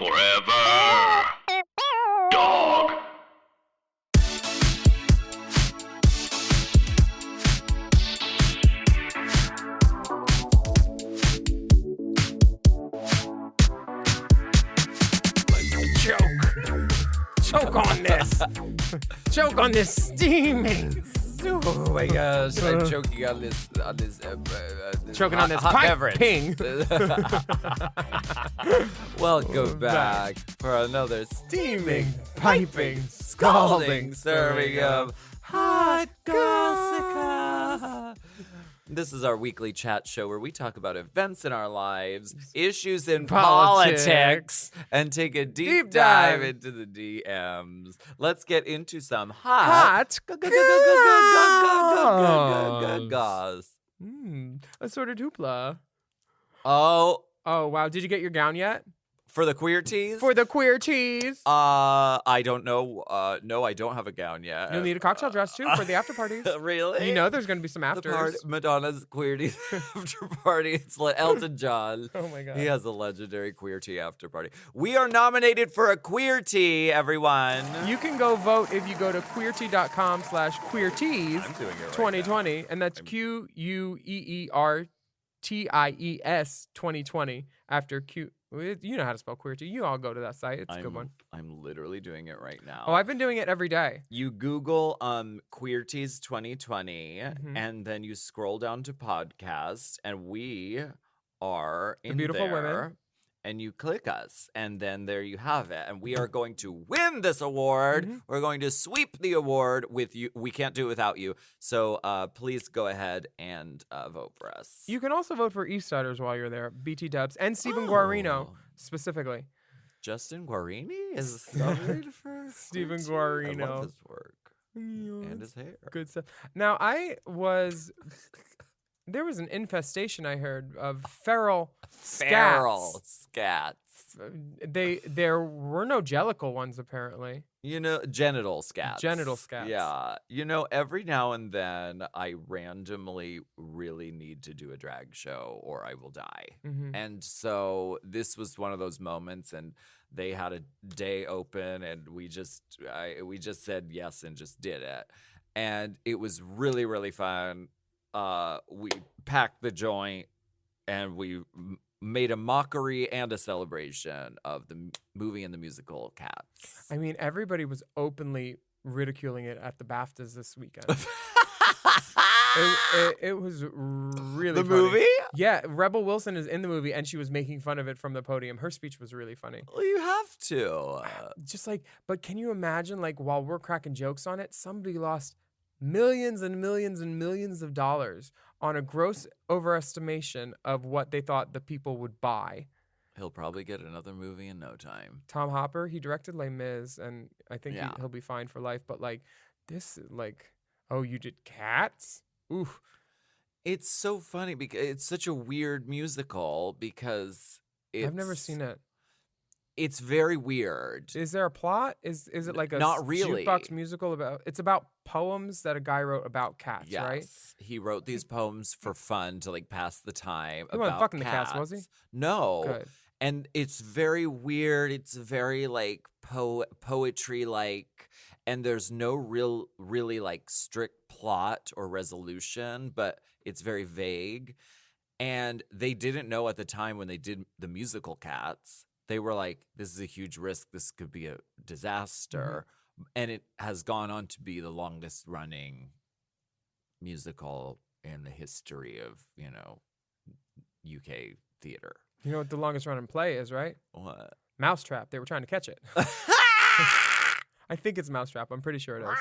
Forever. Dog. Choke on this. Choke on this steaming. Oh my gosh, I'm choking on this Choking on this hot pipe beverage. ping. Welcome back for another steaming, piping, scalding serving of hot gossip. This is our weekly chat show where we talk about events in our lives, issues in politics, and take a deep dive into the DMs. Let's get into some hot goss. Assorted hoopla. Oh, Wow. Did you get your gown yet? for the queer tees? For the queer tees. I don't know. No, I don't have a gown yet. You'll need a cocktail dress too for the after parties. Really? You know there's going to be some afters. Madonna's queer tea after party. It's like Elton John. Oh my God. He has a legendary queer tea after party. We are nominated for a queer tea, everyone. You can go vote if you go to queertea.com/queertees I'm doing it right 2020, and that's QUEERTIES 2020 after Q. You know how to spell queerty. You all go to that site. It's a good one. I'm literally doing it right now. Oh, I've been doing it every day. You Google Queer Teas 2020, Mhm. and then you scroll down to podcast, and we are in Beautiful there, Women. and you click us, and then there you have it. And we are going to win this award. Mhm. We're going to sweep the award with you. We can't do it without you. So please go ahead and vote for us. You can also vote for Eastsiders while you're there. BT Dubs and Stephen Guarino specifically. Justin Guarini is nominated for Stephen Queer Tea? I Guarino. love his work and his hair. Good stuff. Now there was an infestation I heard of feral Feral scats. scats. There were no jellicle ones apparently. You know, genital scats. Genital scats. Yeah. You know, every now and then I randomly really need to do a drag show or I will die. Mm-hmm. And so this was one of those moments, and they had a day open, and we just said yes and just did it. And it was really, really fun. We packed the joint, and we made a mockery and a celebration of the movie and the musical Cats. I mean, everybody was openly ridiculing it at the BAFTAs this weekend. It was really The funny. movie? Yeah, Rebel Wilson is in the movie, and she was making fun of it from the podium. Her speech was really funny. Well, you have to. Just like, but can you imagine, like, while we're cracking jokes on it, somebody lost millions and millions and millions of dollars on a gross overestimation of what they thought the people would buy. He'll probably get another movie in no time. Tom Hopper, he directed Les Mis, and I think Yeah. he'll be fine for life. But like this, like, oh, you did Cats? Oof. It's so funny because it's such a weird musical because I've never seen it. It's very weird. Is there a plot? Is it like a Not really. jukebox musical about? It's about poems that a guy wrote about cats, Yes. right? He wrote these poems for fun to like pass the time. He wasn't about fucking the cats, was he? No. Good. And it's very weird. It's very like poetry like, and there's no really like strict plot or resolution, but it's very vague. And they didn't know at the time when they did the musical Cats. They were like, this is a huge risk. This could be a disaster. And it has gone on to be the longest running musical in the history of, UK theater. You know what the longest running play is, right? What? Mousetrap. They were trying to catch it. I think it's Mousetrap. I'm pretty sure it is.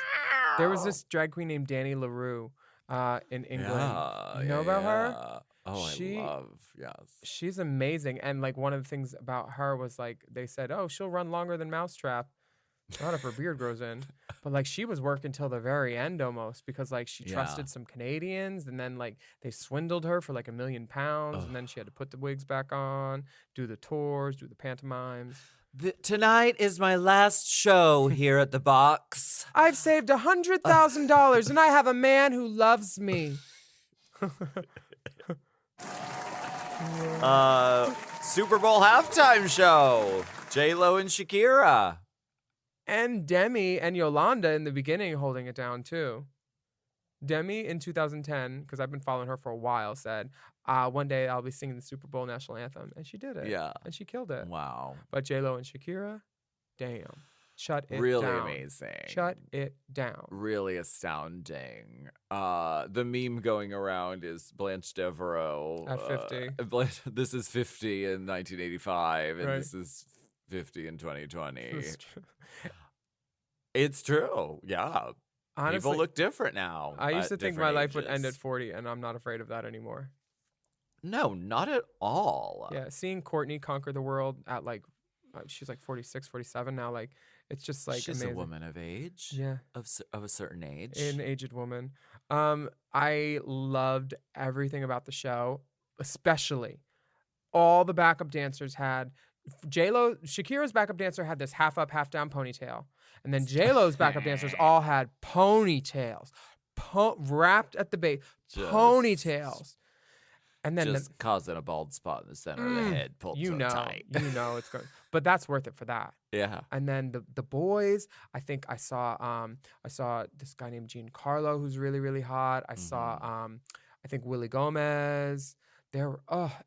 There was this drag queen named Danny LaRue in England. Yeah, You know about her? Oh, She- I love, yes. She's amazing. And like one of the things about her was like they said, oh, she'll run longer than Mousetrap. Not if her beard grows in. But like she was working till the very end almost because like she Yeah. trusted some Canadians and then like they swindled her for like £1 million and then she had to put the wigs back on, do the tours, do the pantomimes. Tonight is my last show here at the box. I've saved $100,000 and I have a man who loves me. Super Bowl halftime show. J-Lo and Shakira. And Demi and Yolanda in the beginning holding it down too. Demi in 2010, because I've been following her for a while, said, one day I'll be singing the Super Bowl national anthem. And she did it. Yeah. And she killed it. Wow. But J-Lo and Shakira, damn. Shut it Really down. amazing. Shut it down. Really astounding. The meme going around is Blanche Devereaux. At 50. This is 50 in 1985, and Right. this is 50 in 2020. It's true. It's true. Yeah. Honestly, People look different now. I used to at think my different life would end at ages. 40, and I'm not afraid of that anymore. No, not at all. Yeah, seeing Courtney conquer the world at like, she's like 46, 47 now. Like, it's just like She's amazing. a woman of age. Yeah, Of a certain age. an aged woman. I loved everything about the show, especially all the backup dancers had. J-Lo, Shakira's backup dancer had this half up, half down ponytail. And then J-Lo's backup dancers all had ponytails, wrapped at the base, Just- ponytails. And then just causing a bald spot in the center of the head, pulled you so know, tight. you know it's good. But that's worth it for that. Yeah. And then the boys, I think I saw this guy named Giancarlo who's really, really hot. I saw I think Willie Gomez.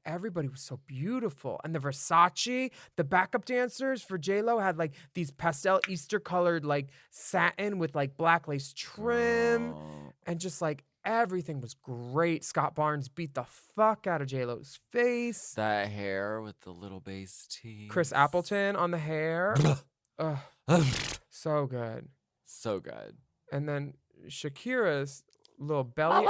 Everybody was so beautiful. And the Versace, the backup dancers for J-Lo had like these pastel Easter colored like satin with like black lace trim. Oh. And just like everything was great. Scott Barnes beat the fuck out of J-Lo's face. That hair with the little bass tee. Chris Appleton on the hair. Ugh, so good. So good. And then Shakira's little belly.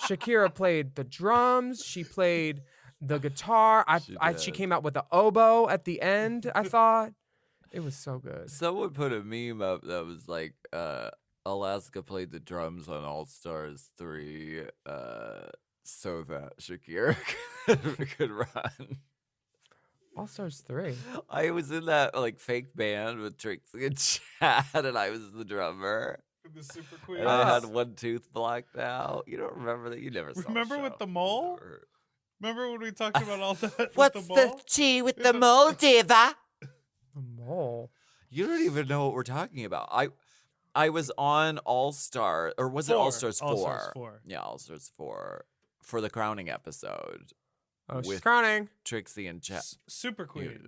Shakira played the drums. She played the guitar. She did. came out with the oboe at the end, I thought. It was so good. Someone put a meme up that was like, Alaska played the drums on All Stars 3 so that Shakira could run. All Stars 3. I was in that like fake band with Trixie and Chad, and I was the drummer. The Super Queen. And I had one tooth blocked out. You don't remember that? You never saw Remember the with show. the mole? Never. Remember when we talked about all that? with What's the the mole? tea with the mole, diva? The mole. You don't even know what we're talking about. I was on All Star, or was it All Stars 4? All Stars 4. Yeah, All Stars 4 for the crowning episode. Oh, she's With- crowning. Trixie and Chad. Super Queen.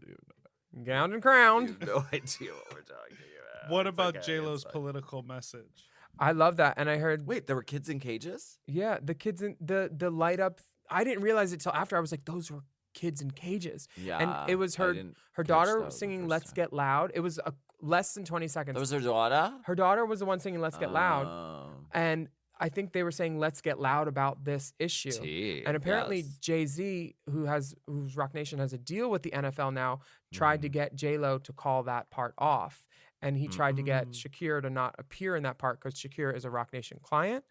Gowned and You crowned. have no idea what we're talking about. What It's about okay, J-Lo's it's fine. political message? I love that. And I heard, Wait, there were kids in cages? yeah, the kids in the light up. I didn't realize it till after. I was like, those were kids in cages. Yeah. And it was I her didn't her catch daughter that the singing first Let's time. Get Loud. It was less than 20 seconds. That was her daughter? Her daughter was the one singing Let's Get Loud. Oh. And I think they were saying Let's Get Loud about this issue. Tea, And apparently yes. Jay-Z, whose Rock Nation has a deal with the NFL now, tried to get J-Lo to call that part off. And he tried to get Shakira to not appear in that part because Shakira is a Rock Nation client.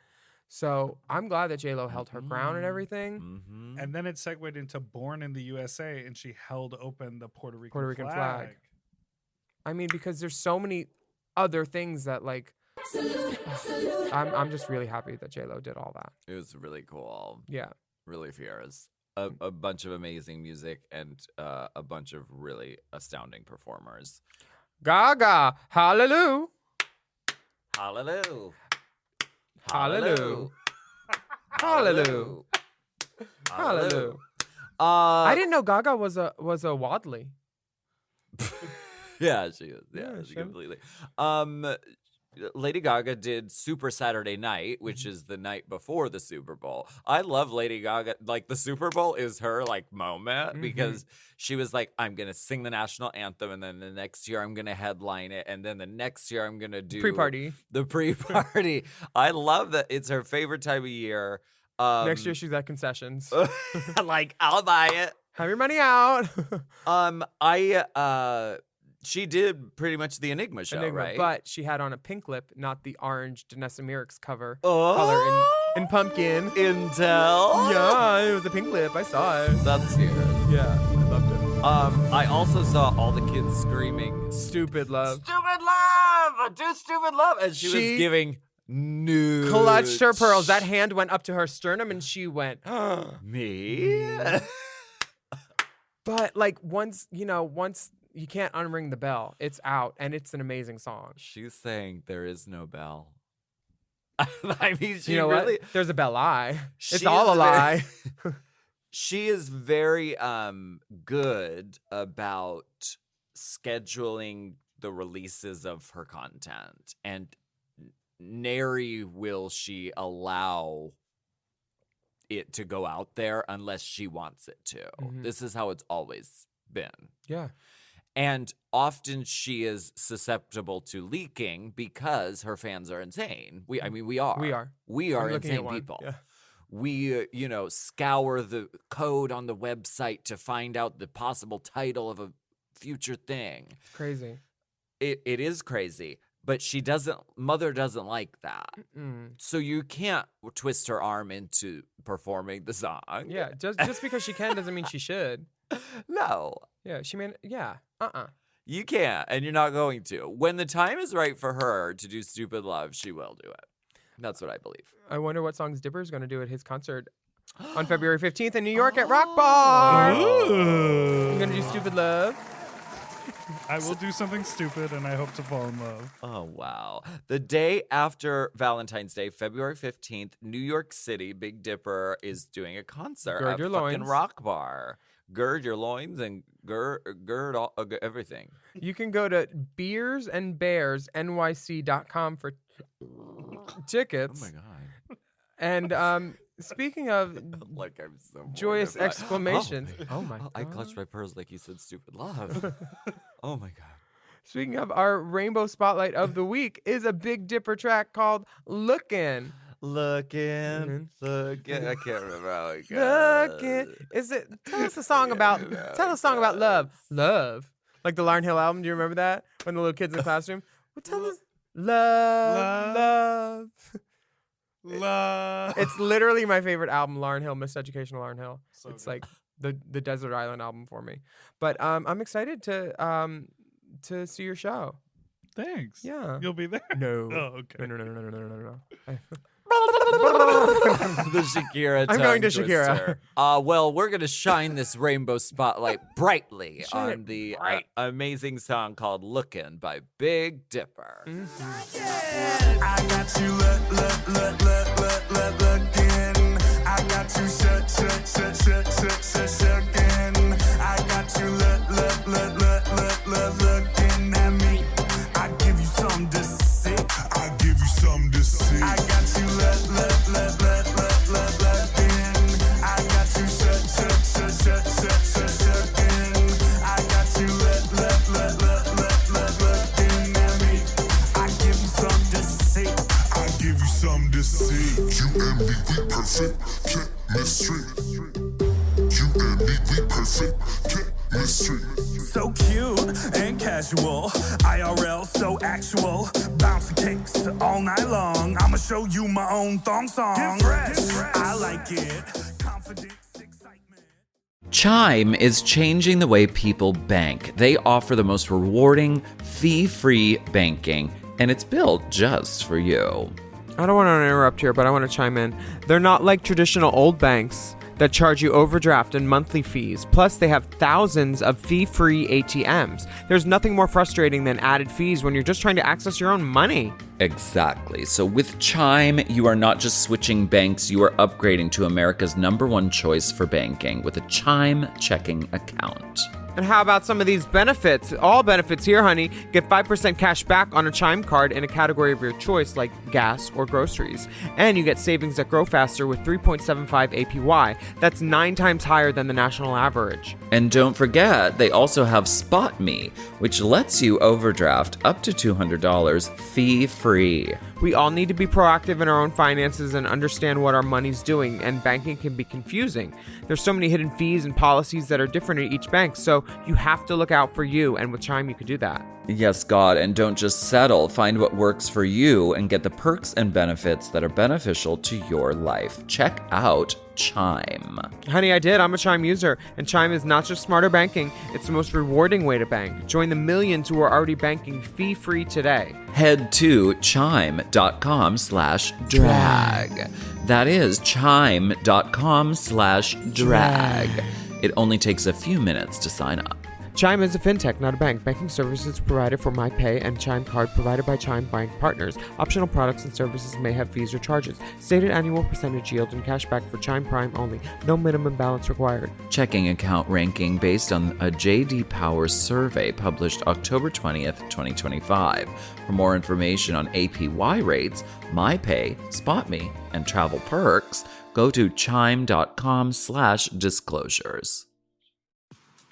So I'm glad that J-Lo held her ground and everything. Mhm. And then it segued into Born in the USA, and she held open the Puerto Rican, Puerto Rican flag. I mean, because there's so many other things that like, I'm just really happy that J-Lo did all that. It was really cool. Yeah. Really fierce. A bunch of amazing music and a bunch of really astounding performers. Gaga, hallelujah. Hallelujah. Hallelujah. Hallelujah. Hallelujah. I didn't know Gaga was a Wadley. Yeah, she is. Yeah, Yeah, she sure. completely. Lady Gaga did Super Saturday Night, which is the night before the Super Bowl. I love Lady Gaga. Like the Super Bowl is her like moment because she was like, I'm gonna sing the national anthem, and then the next year I'm gonna headline it, and then the next year I'm gonna do Pre-party. The pre-party. I love that. It's her favorite time of year. Next year she's at concessions. Like I'll buy it. Have your money out. She did pretty much the Enigma show, Enigma, right? but she had on a pink lip, not the orange Danessa Myricks cover Oh, color in pumpkin. Intel. Yeah, it was a pink lip. I saw it. That's fierce. Yeah, I loved it. I also saw all the kids screaming, Stupid love. "Stupid love! Do stupid love!" And she was giving nude. Clutched her pearls. That hand went up to her sternum and she went, Me? But like once you can't unring the bell, it's out, and it's an amazing song. She's saying there is no bell. I mean, she You know really. what? There's a bell lie. It's She all a is lie. She is very good about scheduling the releases of her content, and nary will she allow it to go out there unless she wants it to. Mhm. This is how it's always been. Yeah. And often she is susceptible to leaking because her fans are insane. We are. We are. We I'm are looking at insane one. people. Yeah. We, scour the code on the website to find out the possible title of a future thing. It's crazy. It is crazy, but Mother doesn't like that. Mm. So you can't twist her arm into performing the song. Yeah. Just because she can doesn't mean she should. No, Yeah. Yeah. you can't, and you're not going to. When the time is right for her to do Stupid Love, she will do it. That's what I believe. I wonder what songs Dipper's going to do at his concert on February 15th in New York at Rock Bar. Ooh. I'm going to do Stupid Love. I will do something stupid, and I hope to fall in love. Oh, wow. The day after Valentine's Day, February 15th, New York City, Big Dipper is doing a concert Gird at your fucking loins. Rock Bar. Gird your loins and gird all, everything. You can go to beersandbearsnyc.com for tickets. Oh, my God. And speaking of Like I'm so joyous mortified. exclamations. Oh, my I God. clutched my pearls like you said stupid love. Oh, my God. Speaking of, our Rainbow Spotlight of the Week is a Big Dipper track called Lookin'. Looking. I can't remember how it goes. Lookin'. Tell us a song about love. Love. Like the Lauryn Hill album. Do you remember that? When the little kids in the classroom? Well, tell us. Love. Love. It's literally my favorite album, Lauryn Hill, Miseducation of Lauryn Hill. So It's good. like the Desert Island album for me. But I'm excited to see your show. Thanks. Yeah. You'll be there? No. Oh, okay. No. The Shakira. I'm going to tongue Shakira. twister. Well, we're gonna shine this rainbow spotlight brightly Shine on it the bright. amazing song called "Lookin'" by Big Dipper. Mm. I got you looking. I got you shucking. I got you looking at me. I give you something to see. I got you looking. I got you shucking. I got you looking at me. I give you something to see. You and me, we perfect chemistry. You and me, we perfect chemistry. So cute and casual, IRL so actual. Bouncy cakes all night long. I'ma show you my own thong song. Get fresh. I like it. Confidence, excitement. Chime is changing the way people bank. They offer the most rewarding, fee-free banking, and it's built just for you. I don't want to interrupt here, but I want to chime in. They're not like traditional old banks that charge you overdraft and monthly fees. Plus, they have thousands of fee-free ATMs. There's nothing more frustrating than added fees when you're just trying to access your own money. Exactly. So with Chime, you are not just switching banks, you are upgrading to America's #1 choice for banking with a Chime checking account. And how about some of these benefits? All benefits here, honey. Get 5% cash back on a Chime card in a category of your choice, like gas or groceries. And you get savings that grow faster with 3.75 APY. That's 9 times higher than the national average. And don't forget, they also have Spot Me, which lets you overdraft up to $200 fee-free. We all need to be proactive in our own finances and understand what our money's doing, and banking can be confusing. There's so many hidden fees and policies that are different at each bank, so you have to look out for you, and with Chime you could do that. Yes, God, and don't just settle. Find what works for you and get the perks and benefits that are beneficial to your life. Check out Chime. Honey, I did. I'm a Chime user, and Chime is not just smarter banking, it's the most rewarding way to bank. Join the millions who are already banking fee-free today. Head to chime.com/drag. That is chime.com/drag. It only takes a few minutes to sign up. Chime is a fintech, not a bank. Banking services provided for MyPay and Chime Card provided by Chime Bank partners. Optional products and services may have fees or charges. Stated annual percentage yield and cashback for Chime Prime only. No minimum balance required. Checking account ranking based on a J.D. Power survey published October 20th, 2025. For more information on APY rates, MyPay, SpotMe, and travel perks, go to chime.com/disclosures.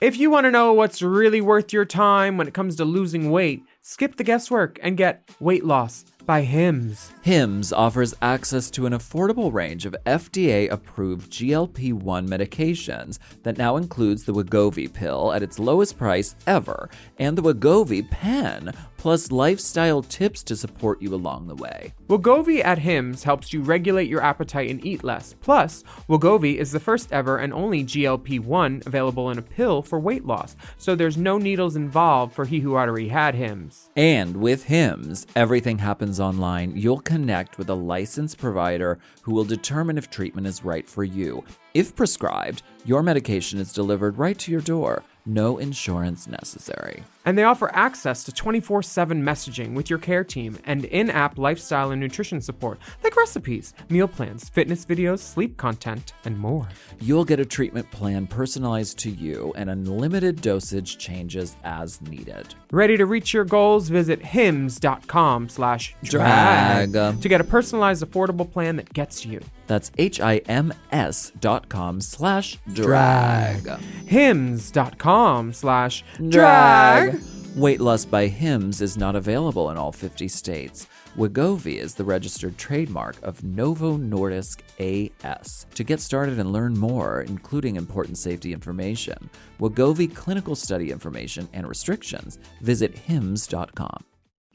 If you want to know what's really worth your time when it comes to losing weight, skip the guesswork and get Weight Loss by Hims. Hims offers access to an affordable range of FDA-approved GLP-1 medications that now includes the Wegovy pill at its lowest price ever and the Wegovy pen, plus lifestyle tips to support you along the way. Wegovy at Hims helps you regulate your appetite and eat less. Plus, Wegovy is the first ever and only GLP-1 available in a pill for weight loss, so there's no needles involved for he who already had Hims. And with Hims, everything happens online. You'll connect with a licensed provider who will determine if treatment is right for you. If prescribed, your medication is delivered right to your door. No insurance necessary. And they offer access to 24/7 messaging with your care team and in-app lifestyle and nutrition support, like recipes, meal plans, fitness videos, sleep content, and more. You'll get a treatment plan personalized to you and unlimited dosage changes as needed. Ready to reach your goals? Visit hims.com/drag to get a personalized, affordable plan that gets you. That's HIMS.com/drag. hims.com/drag. Weight Loss by Hims is not available in all 50 states. Wegovy is the registered trademark of Novo Nordisk AS. To get started and learn more, including important safety information, Wegovy clinical study information, and restrictions, visit hims.com.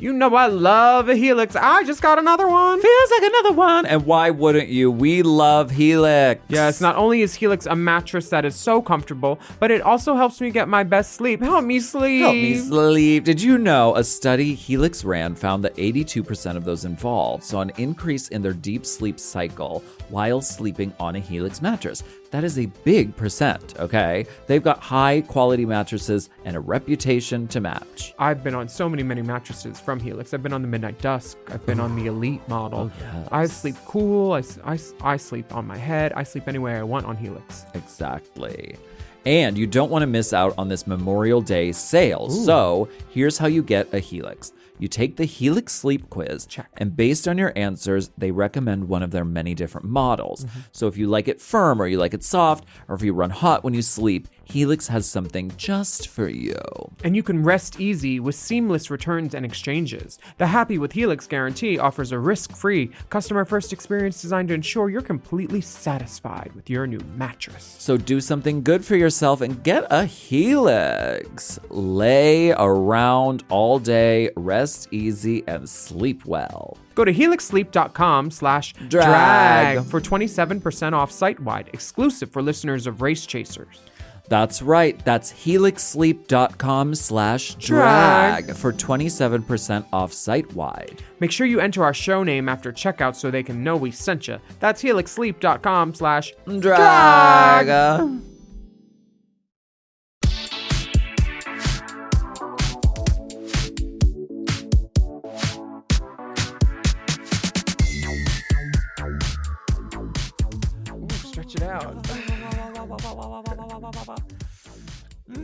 You know I love a Helix. I just got another one. Feels like another one. And why wouldn't you? We love Helix. Yes, not only is Helix a mattress that is so comfortable, but it also helps me get my best sleep. Help me sleep. Help me sleep. Did you know a study Helix ran found that 82% of those involved saw an increase in their deep sleep cycle while sleeping on a Helix mattress? That is a big percent, okay? They've got high quality mattresses and a reputation to match. I've been on so many mattresses from Helix. I've been on the Midnight Dusk. I've been on the Elite model. Oh, yes. I sleep cool. I sleep on my head. I sleep any way I want on Helix. Exactly. And you don't want to miss out on this Memorial Day sale. Ooh. So here's how you get a Helix. You take the Helix Sleep Quiz, and based on your answers, they recommend one of their many different models. So if you like it firm or you like it soft, or if you run hot when you sleep, Helix has something just for you. And you can rest easy with seamless returns and exchanges. The Happy with Helix guarantee offers a risk-free, customer-first experience designed to ensure you're completely satisfied with your new mattress. So do something good for yourself and get a Helix. Lay around all day, rest easy, and sleep well. Go to helixsleep.com/drag for 27% off site-wide, exclusive for listeners of Race Chasers. That's right. That's helixsleep.com/drag for 27% off site-wide. Make sure you enter our show name after checkout so they can know we sent you. That's helixsleep.com/drag. Stretch it out.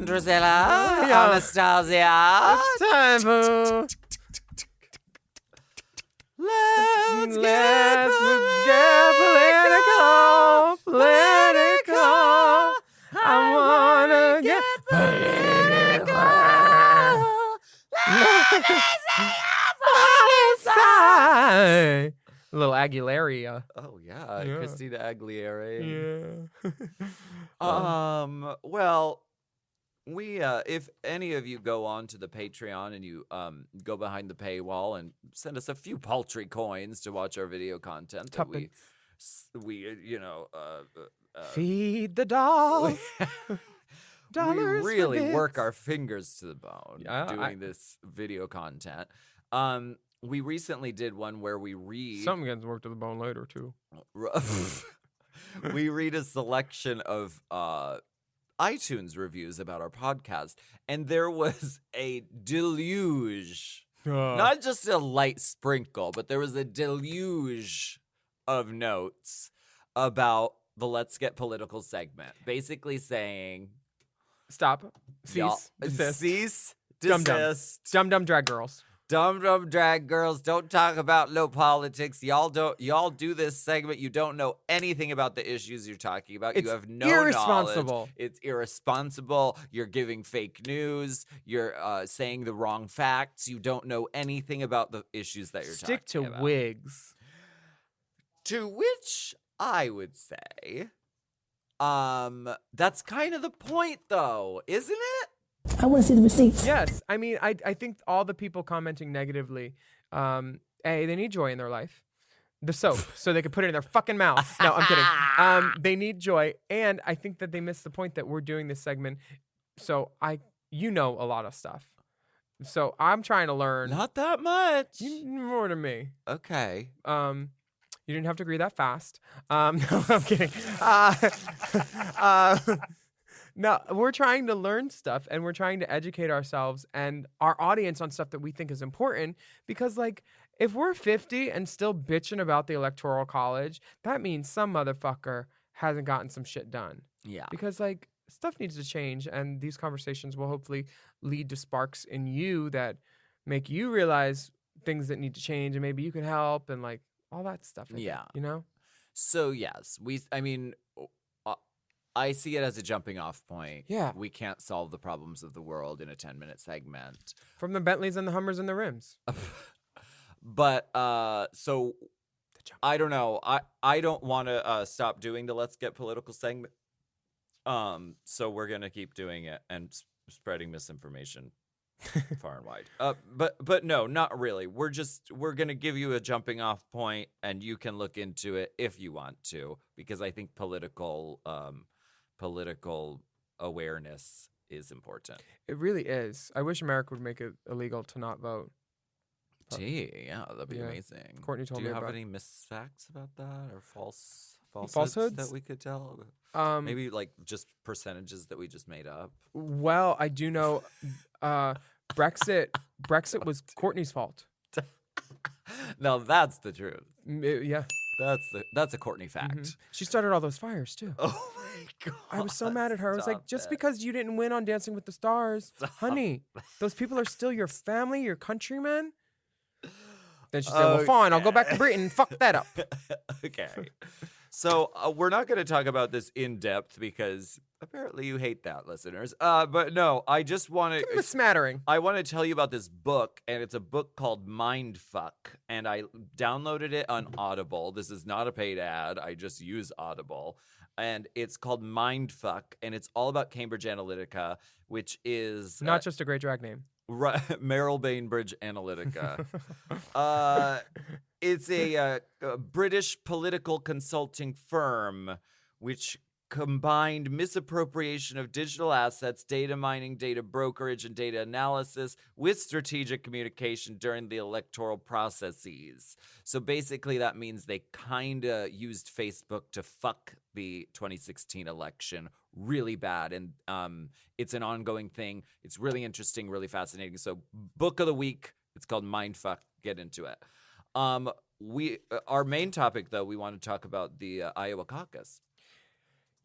Drusilla, Anastasia. It's time for... Let's get political. I wanna get political. A little Aguilera. Oh yeah, Yeah. Christina Aguilera. Yeah. Well, we if any of you go on to the Patreon and you go behind the paywall and send us a few paltry coins to watch our video content that we Feed the dolls. we Dollars for really work bits. our fingers to the bone Yeah, doing this video content. We recently did one where we read Something gets worked to the bone later too. we read a selection of iTunes reviews about our podcast, and there was a deluge. Not just a light sprinkle, but there was a deluge of notes about the Let's Get Political segment. Basically saying... Stop. y'all- Cease. Desist. Cease. Dum-dum. Desist. Dum-dum drag girls. Dumb drag girls, don't talk about no politics. Y'all do this segment. You don't know anything about the issues you're talking about. It's you have no irresponsible. knowledge. It's irresponsible. You're giving fake news. You're saying the wrong facts. You don't know anything about the issues that you're Stick to talking about. wigs. To which I would say, that's kind of the point, though, isn't it? I want to see the receipts. Yes. I mean, I think all the people commenting negatively, they need joy in their life. The soap, so they could put it in their fucking mouth. No, I'm kidding. They need joy. And I think that they missed the point that we're doing this segment. So you know a lot of stuff. So I'm trying to learn. Not that much. You more than me. Okay. You didn't have to agree that fast. No, I'm kidding. No, we're trying to learn stuff and we're trying to educate ourselves and our audience on stuff that we think is important because, like, if we're 50 and still bitching about the Electoral College, that means some motherfucker hasn't gotten some shit done. Yeah. Because, like, stuff needs to change and these conversations will hopefully lead to sparks in you that make you realize things that need to change and maybe you can help and, like, all that stuff. I think, you know? So, yes, I see it as a jumping off point. Yeah. We can't solve the problems of the world in a 10-minute segment. From the Bentleys and the Hummers and the rims. But, so, I don't know. I don't want to stop doing the Let's Get Political segment. So we're going to keep doing it and spreading misinformation far and wide. But no, not really. We're going to give you a jumping off point and you can look into it if you want to, because I think political awareness is important. It really is. I wish America would make it illegal to not vote. Gee, yeah, that'd be Yeah. amazing. Courtney told Do you me have about- any misfacts about that or falsehoods Falsehoods? that we could tell? Maybe like just percentages that we just made up. Well, I do know Brexit was Courtney's fault. Now that's the truth. Yeah. That's a Courtney fact. Mhm. She started all those fires too. Oh my god! I was so mad at her. I was like, stop just it. because you didn't win on Dancing with the Stars, honey, those people are still your family, your countrymen. Then she said, well, fine, I'll go back to Britain and fuck that up. Okay. So we're not going to talk about this in depth because apparently you hate that, listeners. But no, I just want Give him a to. smattering. I want to tell you about this book, and it's a book called Mindfuck, and I downloaded it on Audible. This is not a paid ad. I just use Audible, and it's called Mindfuck, and it's all about Cambridge Analytica, which is Not just a great drag name. Meryl Bainbridge Analytica. It's a British political consulting firm which combined misappropriation of digital assets, data mining, data brokerage, and data analysis with strategic communication during the electoral processes. So basically that means they kind of used Facebook to fuck the 2016 election really bad. And it's an ongoing thing. It's really interesting, really fascinating. So book of the week, it's called Mindfuck. Get into it. Our main topic, though, we want to talk about the Iowa caucus.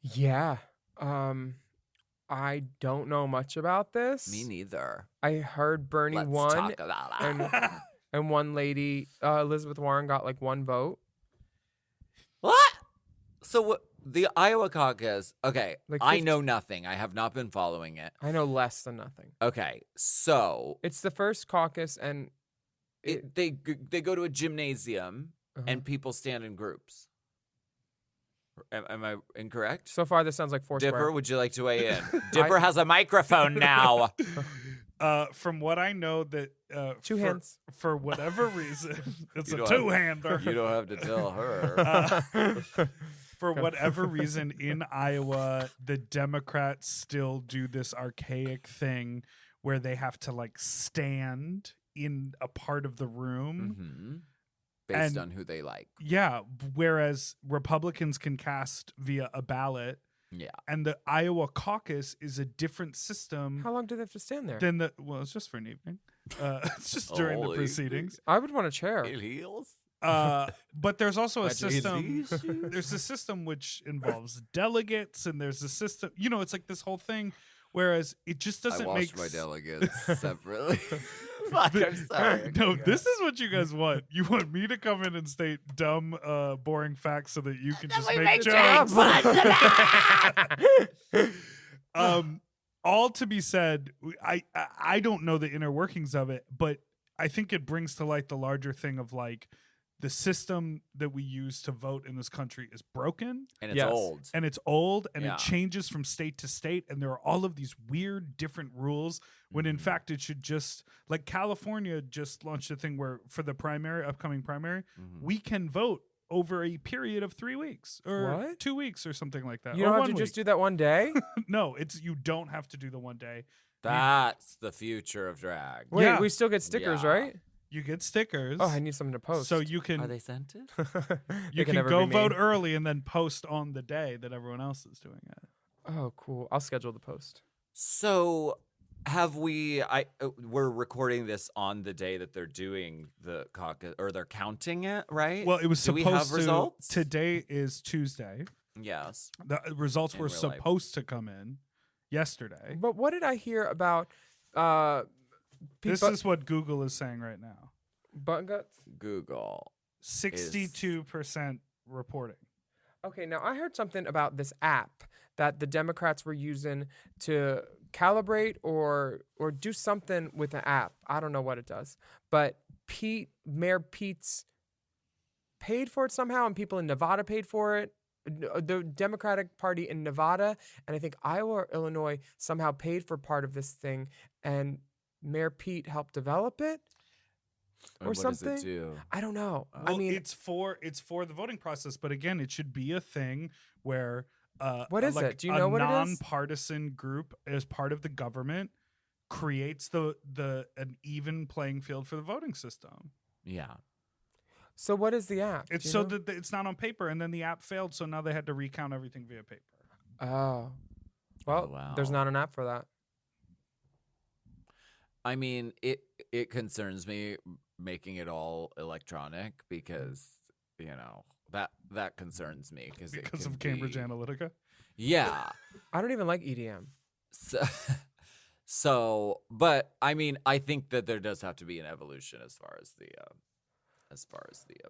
Yeah. I don't know much about this. Me neither. I heard Bernie Let's won, talk about it. and one lady, Elizabeth Warren, got like one vote. What? So the Iowa caucus, okay, Like I 50 know nothing. I have not been following it. I know less than nothing. Okay, so It's the first caucus, and they go to a gymnasium Uh-huh. and people stand in groups. Am I incorrect? so far this sounds like Foursquare. Dipper, would you like to weigh in? Dipper has a microphone now. From what I know, that Two hands. for whatever reason, it's You a don't have- two-hander. You don't have to tell her. For whatever reason, in Iowa, the Democrats still do this archaic thing where they have to like stand in a part of the room. Mm-hmm. Based And- on who they like. Yeah, whereas Republicans can cast via a ballot, Yeah. And the Iowa caucus is a different system How long do they have to stand there? than it's just for an evening. It's just during the Oh, proceedings. I would want a chair. Heels. But there's also a Watch these system. shoes. There's a system which involves delegates, and there's a system. It's like this whole thing. Whereas it just doesn't make delegates separately. Fuck, I'm sorry. No, this is what you guys want. You want me to come in and state dumb, boring facts so that you can just make jokes. All to be said, I don't know the inner workings of it, but I think it brings to light the larger thing of like the system that we use to vote in this country is broken And it's Yes. old. and it's old and Yeah. it changes from state to state, and there are all of these weird different rules when in fact it should just, like California just launched a thing where for the upcoming primary, we can vote over a period of 3 weeks or What? 2 weeks or something like that. You or don't have 1 to just week. do that one day? No, you don't have to do the one day. That's the future of drag. Wait, Yeah. we still get stickers, Yeah. right? You get stickers. Oh, I need something to post. so you can Are they scented? you They can never go be me. vote early and then post on the day that everyone else is doing it. Oh, cool. I'll schedule the post. So have we? We're recording this on the day that they're doing the caucus, or they're counting it, right? Well, it was Do we have supposed to. results? Today is Tuesday. Yes. The results In were real life. supposed to come in yesterday. But what did I hear about This is what Google is saying right now. butt guts? Google. 62% reporting. Okay, now I heard something about this app that the Democrats were using to calibrate or do something with the app. I don't know what it does, but Mayor Pete's paid for it somehow, and people in Nevada paid for it. The Democratic Party in Nevada, and I think Iowa or Illinois somehow paid for part of this thing, and Mayor Pete helped develop it. And Or what does something? it do? I don't know. I Well, mean, it's for the voting process, but again, it should be a thing where What is it? Do you know what it is? nonpartisan group as part of the government creates an even playing field for the voting system. Yeah. so what is the app? It's Do you so know? that it's not on paper, and then the app failed, so now they had to recount everything via paper. Oh. Well, there's wow. not an app for that. I mean, it concerns me making it all electronic because that concerns me Because of Cambridge Analytica. Yeah. I don't even like E EDM. So, but I mean, I think that there does have to be an evolution as far as the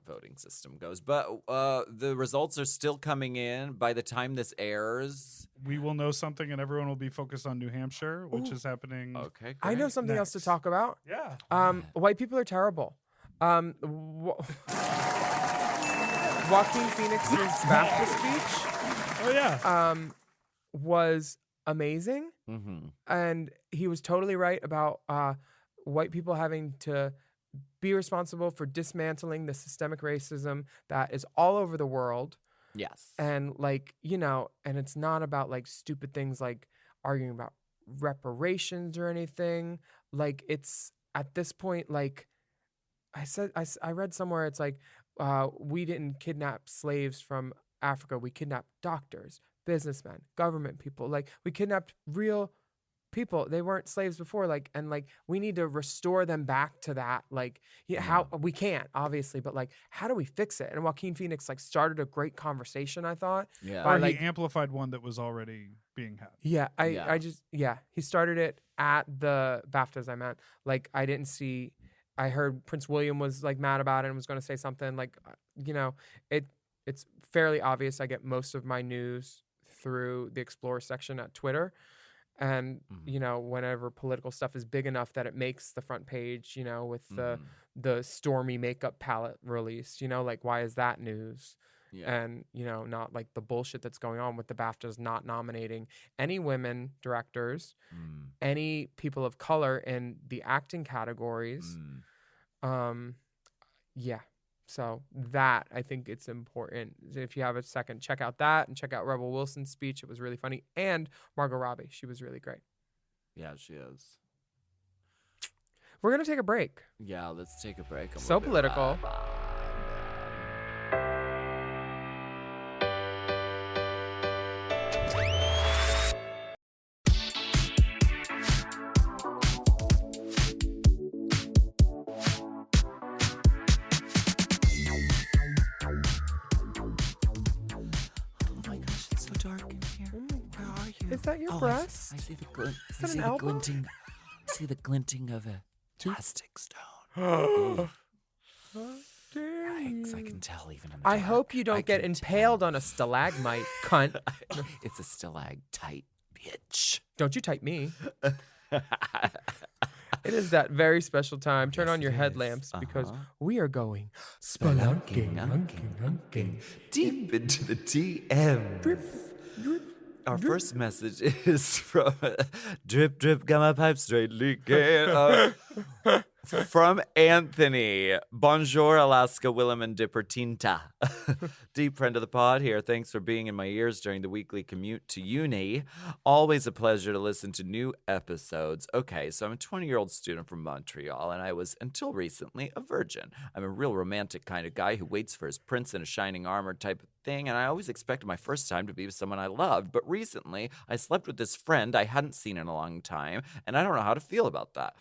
voting system goes. But the results are still coming in. By the time this airs, We will know something, and everyone will be focused on New Hampshire, which is happening. okay. I know great. something else to Next. talk about. Yeah. White people are terrible. Joaquin Phoenix's BAFTA speech Oh yeah. was amazing, Mm-hmm. and he was totally right about white people having to be responsible for dismantling the systemic racism that is all over the world. Yes. And and it's not about like stupid things like arguing about reparations or anything. Like, it's at this point, like I read somewhere, it's like we didn't kidnap slaves from Africa. We kidnapped doctors, businessmen, government people. Like, we kidnapped real people. They weren't slaves before. Like, and like, we need to restore them back to that. Like, how we can't, obviously, but like, how do we fix it? And Joaquin Phoenix like started a great conversation, I thought. Yeah. by, Or like- he amplified one that was already being had. Yeah, Yeah. he started it at the BAFTAs. I meant, like, I heard Prince William was like mad about it and was going to say something. Like, it's fairly obvious. I get most of my news through the Explore section at Twitter, and whenever political stuff is big enough that it makes the front page, with the Stormy makeup palette release, like, why is that news? Yeah. And not like the bullshit that's going on with the BAFTAs not nominating any women directors, any people of color in the acting categories. Yeah, so that, I think it's important. If you have a second, check out that and check out Rebel Wilson's speech. It was really funny. And Margot Robbie, she was really great. Yeah, she is. We're gonna take a break. Yeah, let's take a break. and So we'll be political. right back. Is that your Oh, breast? I see the glint. Is I that see an the elbow? glinting. I see the glinting of a plastic stone. How dare Yikes! I you. can tell even in the I dark. hope you I don't get can impaled tell. on a stalagmite, cunt. It's a stalactite, bitch. Don't you type me. It is that very special time. Turn Yes, on your it headlamps is. because Uh-huh. we are going spelunking. Deep into the DMs. Our first message is from Drip Drip, got my pipe straight leaking. From Anthony. Bonjour, Alaska, Willam, and Dippertinta. Deep friend of the pod here. Thanks for being in my ears during the weekly commute to uni. Always a pleasure to listen to new episodes. Okay, so I'm a 20-year-old student from Montreal, and I was, until recently, a virgin. I'm a real romantic kind of guy who waits for his prince in a shining armor type of thing, and I always expected my first time to be with someone I loved. But recently, I slept with this friend I hadn't seen in a long time, and I don't know how to feel about that.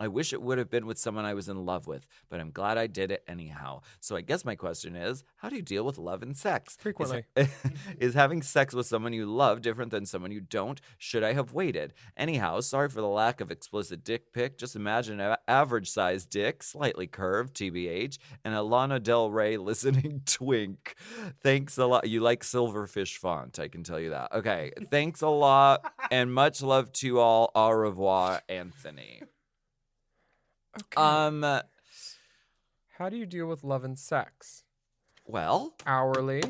I wish it would have been with someone I was in love with, but I'm glad I did it anyhow. So I guess my question is, how do you deal with love and sex? Frequently. Is having sex with someone you love different than someone you don't? Should I have waited? Anyhow, sorry for the lack of explicit dick pic. Just imagine an average-sized dick, slightly curved, TBH, and a Lana Del Rey listening twink. Thanks a lot. You like silverfish font, I can tell you that. Okay, thanks a lot, and much love to you all. Au revoir, Anthony. Okay. How do you deal with love and sex? Well, Hourly.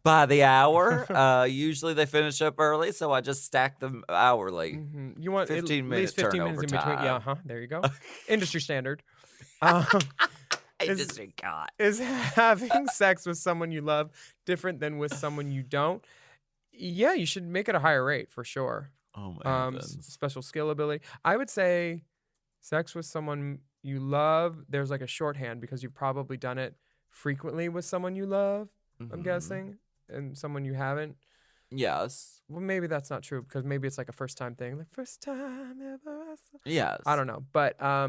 by the hour. Usually they finish up early, so I just stack them hourly. Mhm. You want 15 at least 15 minutes in turnover between. Yeah, time. there you go. Industry standard. Um, is having sex with someone you love different than with someone you don't? Yeah, you should make it a higher rate for sure. Oh my heavens. Special skill ability. I would say sex with someone you love, there's like a shorthand because you've probably done it frequently with someone you love, I'm guessing, and someone you haven't. Yes. Well, maybe that's not true because maybe it's like a first time thing. Like first time ever. Yes. I don't know. But I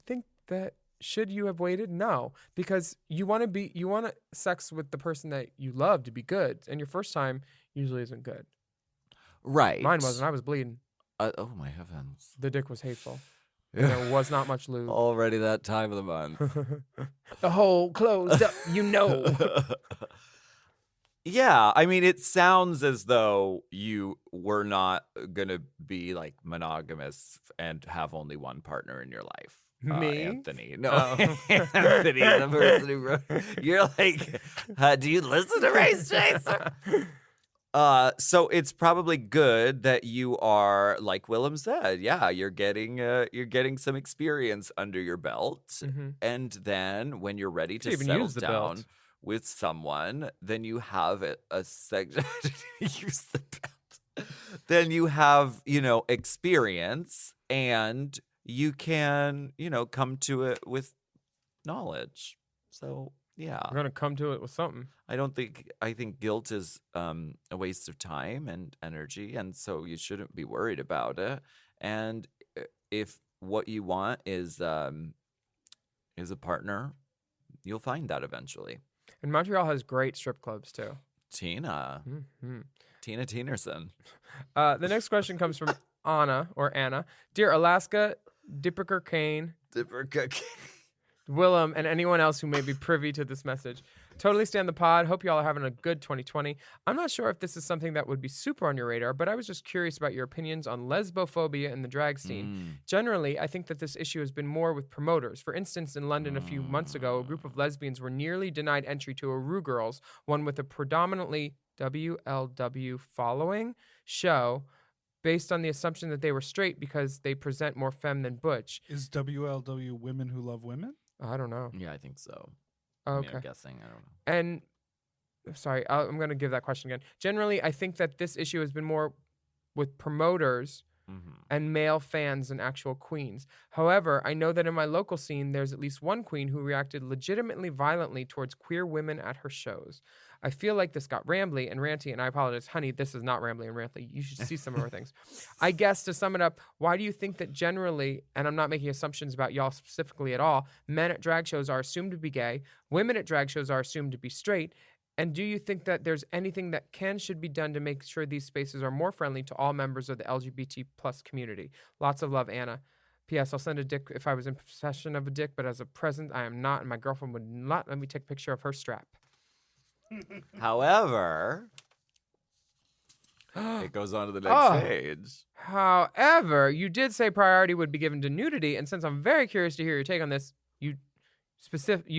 think that should you have waited? No, because you want sex with the person that you love to be good, and your first time usually isn't good. Right. Mine wasn't. I was bleeding. Oh my heavens. The dick was hateful. There was not much lube. Already that time of the month. The hole closed up, Yeah, I mean, it sounds as though you were not going to be like monogamous and have only one partner in your life. Me? Anthony. No, Oh. Anthony, the person who wrote. You're like, do you listen to Race Chaser? So it's probably good that you are, like Willam said, yeah, you're getting some experience under your belt, Mhm. and then when you're ready to Could even settle use the down belt. with someone, then you have a section. Use the belt. Then you have experience, and you can come to it with knowledge. So yeah. We're gonna come to it with something. I think guilt is a waste of time and energy, and so you shouldn't be worried about it. And if what you want is a partner, you'll find that eventually. And Montreal has great strip clubs too. Tina Tienerson. The next question comes from Anna. Dear Alaska, Dipper Kane, Willam, and anyone else who may be privy to this message. Totally stand the pod. Hope you all are having a good 2020. I'm not sure if this is something that would be super on your radar, but I was just curious about your opinions on lesbophobia in the drag scene. Generally, I think that this issue has been more with promoters. For instance, in London a few months ago, a group of lesbians were nearly denied entry to a Rue Girls, one with a predominantly WLW following show, based on the assumption that they were straight because they present more femme than butch. Is WLW women who love women? I don't know. Yeah, I think so. Okay. I'm guessing. I don't know. And sorry, I'm going to give that question again. Generally, I think that this issue has been more with promoters and male fans than actual queens. However, I know that in my local scene, there's at least one queen who reacted legitimately violently towards queer women at her shows. I feel like this got rambly and ranty, and I apologize. Honey, this is not rambly and ranty. You should see some of our things. I guess to sum it up, why do you think that generally, and I'm not making assumptions about y'all specifically at all, men at drag shows are assumed to be gay, women at drag shows are assumed to be straight, And do you think that there's anything that should be done to make sure these spaces are more friendly to all members of the LGBT plus community? Lots of love, Anna. P.S. I'll send a dick if I was in possession of a dick, but as a present, I am not, and my girlfriend would not let me take a picture of her strap. However, it goes on to the next page. However, you did say priority would be given to nudity, and since I'm very curious to hear your take on this, you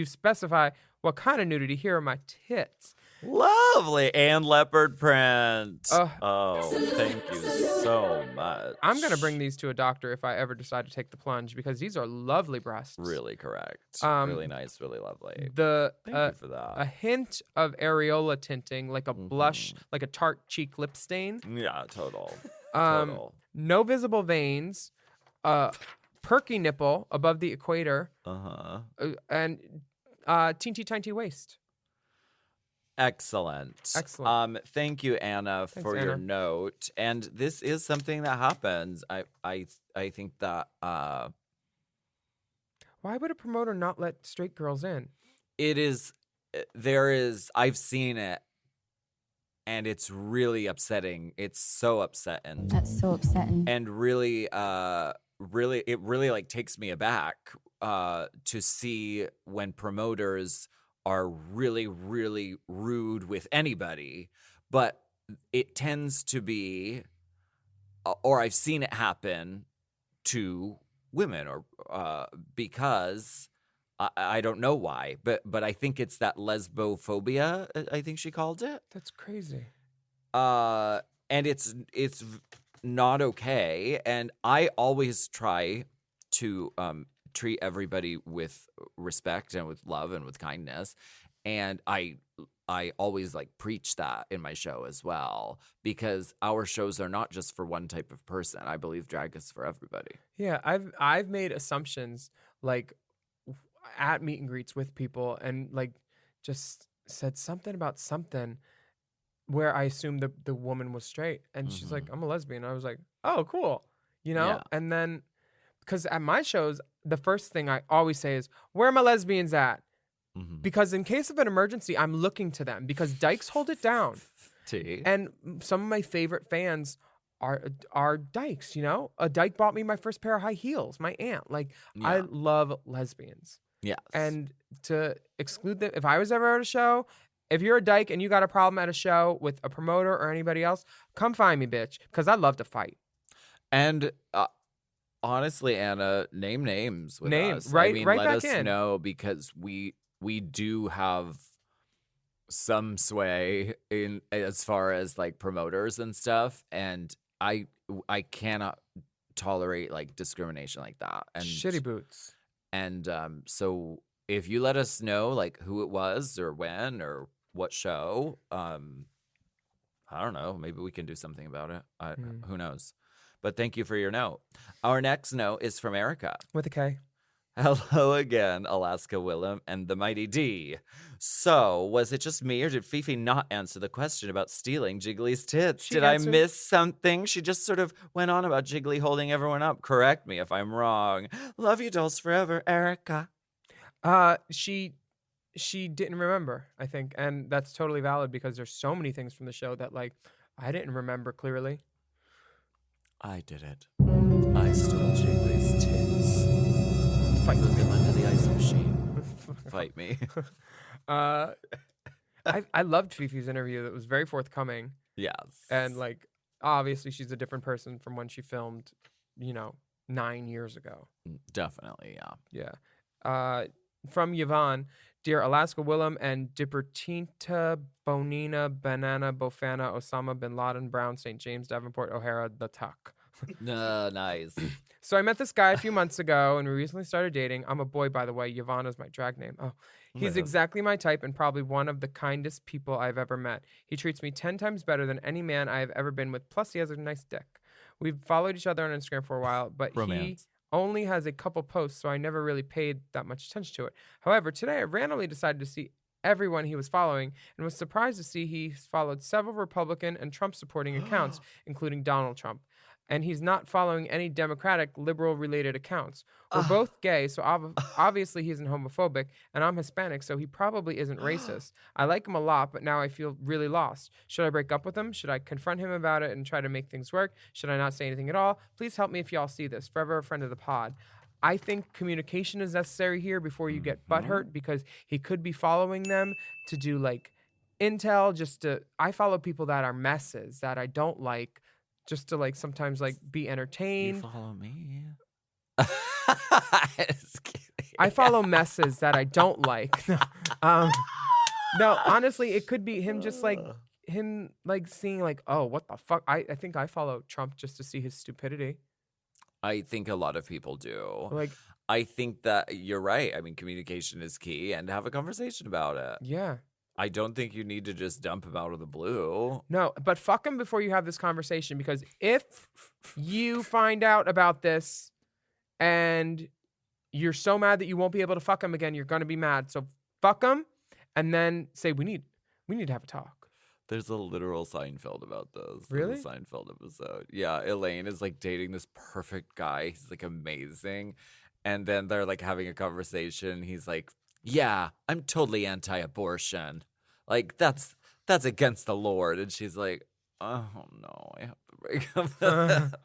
specify what kind of nudity. Here are my tits. Lovely. And leopard print. Oh, thank you so much. I'm going to bring these to a doctor if I ever decide to take the plunge because these are lovely breasts. Really correct. Really nice, really lovely. Thank you for that. A hint of areola tinting, like a blush, like a tart cheek lip stain. Yeah, total. No visible veins. Perky nipple above the equator. And teeny tiny waist. Excellent. Thank you, Anna, for your note. And this is something that happens. I think that why would a promoter not let straight girls in? I've seen it, and it's really upsetting. It's so upsetting. That's so upsetting. And really it really like takes me aback to see when promoters are really, really rude with anybody, but it tends to be, or I've seen it happen to women, or because I don't know why, but I think it's that lesbophobia. I think she called it. That's crazy. And it's not okay. And I always try to treat everybody with respect and with love and with kindness. And I always like preach that in my show as well, because our shows are not just for one type of person. I believe drag is for everybody. Yeah, I've made assumptions like at meet and greets with people, and like just said something about something where I assumed the woman was straight, and she's like, I'm a lesbian. I was like, oh, cool, Yeah. And then because at my shows, the first thing I always say is, where are my lesbians at? Because in case of an emergency, I'm looking to them, because dykes hold it down. And some of my favorite fans are dykes, A dyke bought me my first pair of high heels, my aunt. Like, I love lesbians. Yes. And to exclude them, if I was ever at a show, if you're a dyke and you got a problem at a show with a promoter or anybody else, come find me, bitch, because I love to fight. And honestly, Anna, name names with us. Right, I mean, right let back us in. know, because we do have some sway in as far as like promoters and stuff, and I cannot tolerate like discrimination like that and Shitty boots. And so if you let us know like who it was or when or what show, I don't know, maybe we can do something about it. Who knows? But thank you for your note. Our next note is from Erica. With a K. Hello again, Alaska Willam and the Mighty D. So, was it just me, or did Fifi not answer the question about stealing Jiggly's tits? She Did answered. I miss something? She just sort of went on about Jiggly holding everyone up. Correct me if I'm wrong. Love you, dolls forever, Erica. She didn't remember, I think, and that's totally valid, because there's so many things from the show that like I didn't remember clearly. I did it. I stole Jiggly's tits. Fight them under the ice machine. Fight me. I loved Fifi's interview. That was very forthcoming. Yes. And like obviously she's a different person from when she filmed, 9 years ago. Definitely, yeah. Yeah. From Yvonne, dear Alaska Willam and Dippertinta, Bonina, Banana, Bofana, Osama Bin Laden, Brown, St. James, Davenport, O'Hara, the Tuck. Nice. So I met this guy a few months ago, and we recently started dating. I'm a boy, by the way. Yvonne is my drag name. Oh, he's exactly my type and probably one of the kindest people I've ever met. He treats me 10 times better than any man I have ever been with. Plus, he has a nice dick. We've followed each other on Instagram for a while, but Romance. he only has a couple posts, so I never really paid that much attention to it. However, today I randomly decided to see everyone he was following and was surprised to see he followed several Republican and Trump-supporting accounts, including Donald Trump. and he's not following any Democratic liberal-related accounts. We're both gay, so obviously he isn't homophobic, and I'm Hispanic, so he probably isn't racist. I like him a lot, but now I feel really lost. Should I break up with him? Should I confront him about it and try to make things work? Should I not say anything at all? Please help me if y'all see this. Forever a friend of the pod. I think communication is necessary here before you get butthurt, because he could be following them to do like intel, I follow people that are messes that I don't like, just to like sometimes like be entertained. You follow me? Just kidding. I follow messes that I don't like. No, honestly, it could be him just like him like seeing like, oh, what the fuck? I think I follow Trump just to see his stupidity. I think a lot of people do. Like, I think that you're right. I mean, communication is key, and have a conversation about it. yeah. I don't think you need to just dump him out of the blue. No, but fuck him before you have this conversation, because if you find out about this and you're so mad that you won't be able to fuck him again, you're going to be mad. So fuck him and then say, we need to have a talk. There's a literal Seinfeld about this. Really? There's a Seinfeld episode. Yeah, Elaine is like dating this perfect guy. He's like amazing. And then they're like having a conversation. He's like, yeah, I'm totally anti-abortion. Like, that's against the Lord. And she's like, oh no, I have to break up.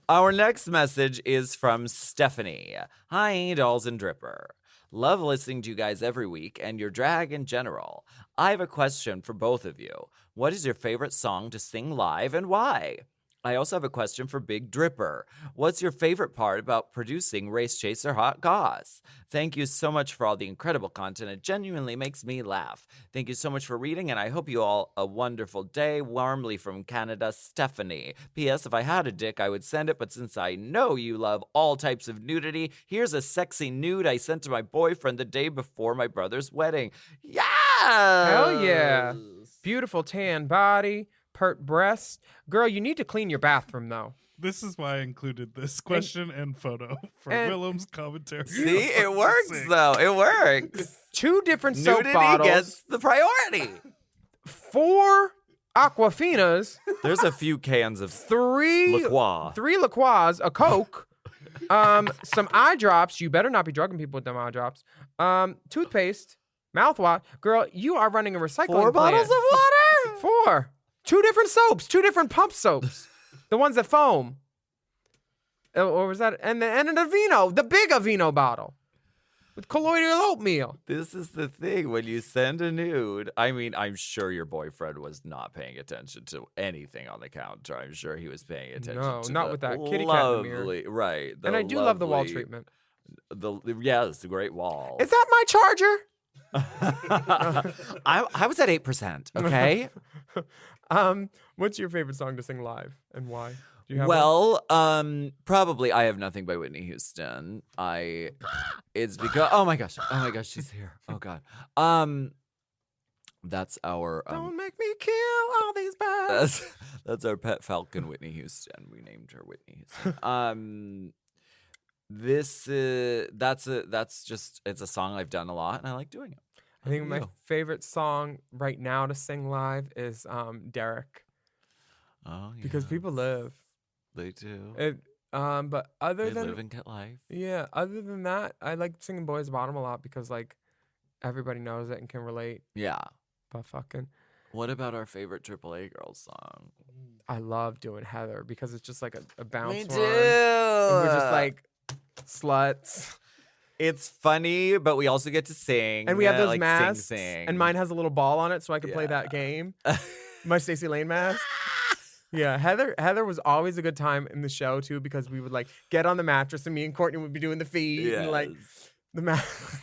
Our next message is from Stephanie. Hi, Dolls and Dripper. Love listening to you guys every week and your drag in general. I have a question for both of you. What is your favorite song to sing live and why? I also have a question for Big Dripper. What's your favorite part about producing Race Chaser Hot Goss? Thank you so much for all the incredible content. It genuinely makes me laugh. Thank you so much for reading, and I hope you all a wonderful day. Warmly from Canada, Stephanie. P.S. If I had a dick, I would send it, but since I know you love all types of nudity, here's a sexy nude I sent to my boyfriend the day before my brother's wedding. Yeah! Hell yeah. Beautiful tan body, pert breasts. Girl, you need to clean your bathroom, though. This is why I included this question and photo for and- Willam's commentary. See, it works, though. It works. 2 different soap Nudity bottles, gets the priority. 4 Aquafinas, There's a few cans of 3 LaCroix. 3 LaCroix, a Coke, some eye drops. You better not be drugging people with them eye drops. Toothpaste, mouthwash. Girl, you are running a recycling 4 bottles plant. of water? 4. 2 different soaps, 2 different pump soaps. The ones that foam. Or was that? And an Aveeno, the big Aveeno bottle with colloidal oatmeal. This is the thing. When you send a nude, I mean, I'm sure your boyfriend was not paying attention to anything on the counter. I'm sure he was paying attention No, to not the with that kitty cat in the mirror. lovely, right. And I do love the wall lovely- treatment. Yeah, it's a great wall. Is that my charger? I was at 8%, okay? What's your favorite song to sing live and why? Do you have one? Probably I Have Nothing by Whitney Houston. It's because oh my gosh, she's here. Oh god. That's our Don't make me kill all these birds. that's our pet falcon, Whitney Houston. We named her Whitney Houston. That's just it's a song I've done a lot and I like doing it. I think my favorite song right now to sing live is Derek. Oh yeah. Because people live. They do. But other They than live and get life. yeah, other than that, I like singing Boys Bottom a lot because like everybody knows it and can relate. Yeah. But fucking, What about our favorite AAA girls song? I love doing Heather because it's just like a bounce. Me one. too. And we're just like sluts. It's funny, but we also get to sing. And we have those like, masks. sing. And mine has a little ball on it so I can play that game. My Stacey Lane mask. Yeah, Heather was always a good time in the show too because we would like get on the mattress and me and Courtney would be doing the feet and like the mask.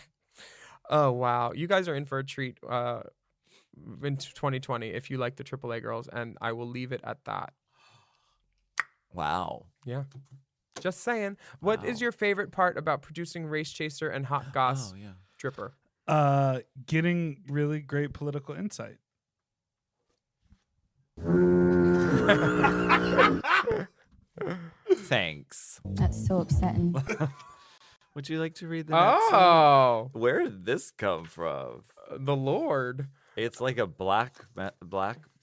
Oh wow, you guys are in for a treat in 2020 if you like the AAA girls, and I will leave it at that. Wow. Yeah, just saying. What is your favorite part about producing Race Chaser and Hot Goss Oh yeah. Dripper? Getting really great political insight. Thanks. That's so upsetting. Would you like to read the next one? Oh, Where did this come from? the Lord. It's like a black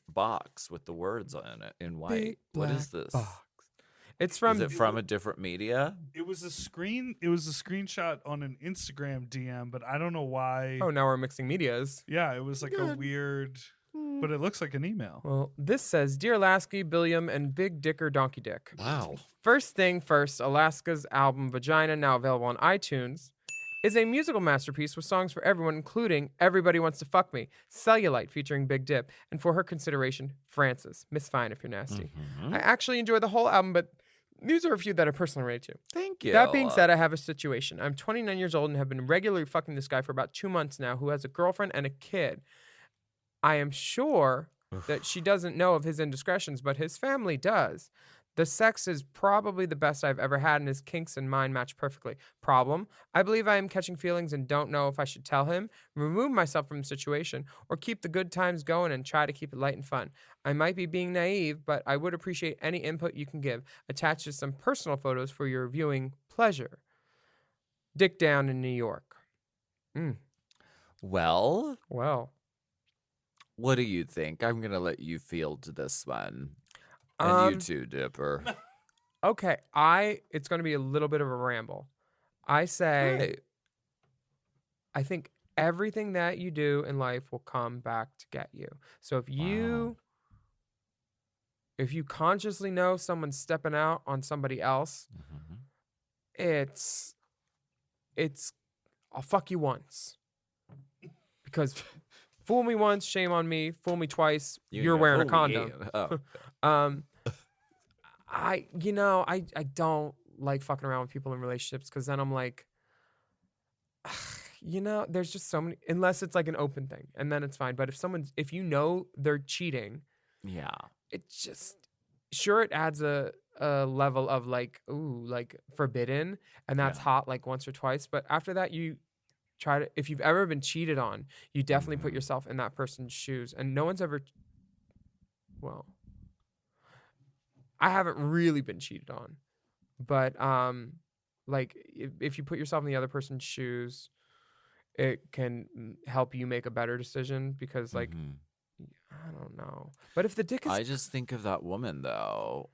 box with the words on it in white. Big What is black this? box. It's from Is it from a different media? It was a screenshot on an Instagram DM, but I don't know why. Oh, now we're mixing medias. Yeah, it was like a weird, but it looks like an email. Well, this says, Dear Lasky, William, and Big Dicker Donkey Dick. Wow. First thing first, Alaska's album Vagina, now available on iTunes, is a musical masterpiece with songs for everyone, including Everybody Wants to Fuck Me, Cellulite featuring Big Dip, and for her consideration, Francis. Miss Fine if you're nasty. I actually enjoy the whole album, but these are a few that I personally relate to. Thank you. That being said, I have a situation. I'm 29 years old and have been regularly fucking this guy for about 2 months now who has a girlfriend and a kid. I am sure that she doesn't know of his indiscretions, but his family does. The sex is probably the best I've ever had, and his kinks and mine match perfectly. Problem: I believe I am catching feelings and don't know if I should tell him, remove myself from the situation, or keep the good times going and try to keep it light and fun. I might be being naive, but I would appreciate any input you can give. Attached to some personal photos for your viewing pleasure. Dick down in New York. Well, what do you think? I'm going to let you field this one. And you too, Dipper. Okay, it's going to be a little bit of a ramble. I say, Right. I think everything that you do in life will come back to get you. So if you consciously know someone's stepping out on somebody else, it's I'll fuck you once. Because fool me once, shame on me. Fool me twice, you're wearing a condom. Oh. I don't like fucking around with people in relationships because then I'm like, there's just so many, unless it's like an open thing, and then it's fine. But if you know they're cheating, Yeah. it just, sure, it adds a level of like, ooh, like forbidden, and that's hot like once or twice. But after that, you try to, if you've ever been cheated on, you definitely put yourself in that person's shoes. And no one's ever, well, I haven't really been cheated on, but like if you put yourself in the other person's shoes, it can help you make a better decision because like, I don't know. But if the dick is, I just think of that woman, though,